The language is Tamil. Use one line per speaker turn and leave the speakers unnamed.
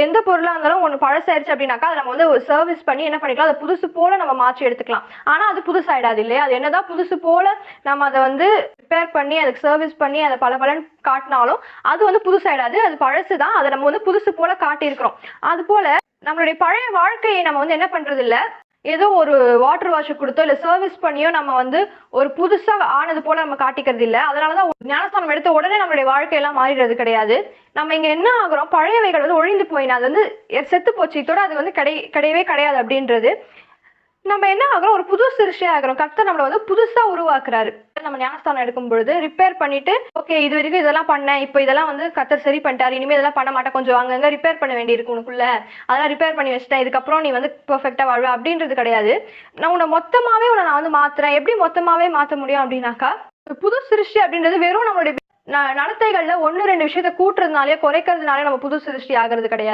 எந்த பொருளா இருந்தாலும் ஒண்ணு பழசாயிருச்சு அப்படின்னாக்கா அதை நம்ம வந்து ஒரு சர்வீஸ் பண்ணி என்ன பண்ணிக்கலாம், அதை புதுசு போல நம்ம மாற்றி எடுத்துக்கலாம். ஆனா அது புதுசாயிடாது இல்லையா? அது என்னதான் புதுசு போல நம்ம அதை வந்து ரிப்பேர் பண்ணி அதுக்கு சர்வீஸ் பண்ணி அதை பலன்னு காட்டினாலும் அது வந்து புதுசாயிடாது. அது பழசுதான். அதை நம்ம வந்து புதுசு போல காட்டியிருக்கிறோம். அது போல நம்மளுடைய பழைய வாழ்க்கையை நம்ம வந்து என்ன பண்றது இல்ல, ஏதோ ஒரு வாட்டர் வாஷ் கொடுத்தோ இல்ல சர்வீஸ் பண்ணியோ நம்ம வந்து ஒரு புதுசா ஆனது போல நம்ம காட்டிக்கிறது இல்ல. அதனாலதான் ஞானஸ்தானம் எடுத்த உடனே நம்மளுடைய வாழ்க்கையெல்லாம் மாறிடுறது கிடையாது. நம்ம இங்க என்ன ஆகுறோம், பழையவைகள் வந்து ஒழிந்து போயினா, அது வந்து செத்து போச்சு, இதோட அது வந்து கிடையவே கிடையாது அப்படின்றது. நம்ம என்ன ஆகுறோம், ஒரு புது சிருஷ்டி ஆகிறோம். கர்த்தர் நம்மளை வந்து புதுசா உருவாக்குறாரு. நம்ம ஞானஸ்தானம் எடுக்கும் பொழுது ரிப்பேர் பண்ணிட்டு, ஓகே இது வரைக்கும் இதெல்லாம் பண்ணேன், இப்போ இதெல்லாம் வந்து கர்த்தர் சரி பண்ணிட்டாரு, இனிமே இதெல்லாம் பண்ண மாட்டேன், கொஞ்சம் அங்கங்க ரிப்பேர் பண்ண வேண்டி இருக்கு உனக்குள்ள, அதெல்லாம் ரிப்பேர் பண்ணி வச்சிட்டேன், இதுக்கப்புறம் நீ வந்து பெர்ஃபெக்டா வாழ்வ அப்படின்றது கிடையாது. நான் உன்னை மொத்தமாவே நான் வந்து மாத்துறேன். எப்படி மொத்தமாவே மாத்த முடியும் அப்படின்னாக்கா, புது சிருஷ்டி அப்படின்றது வெறும் நம்மளுடைய நடத்தைகள்ல 1-2 விஷயத்த கூட்டுறதுனாலே குறைக்கிறதுனாலே நம்ம புது சிருஷ்டி ஆகிறது கிடையாது.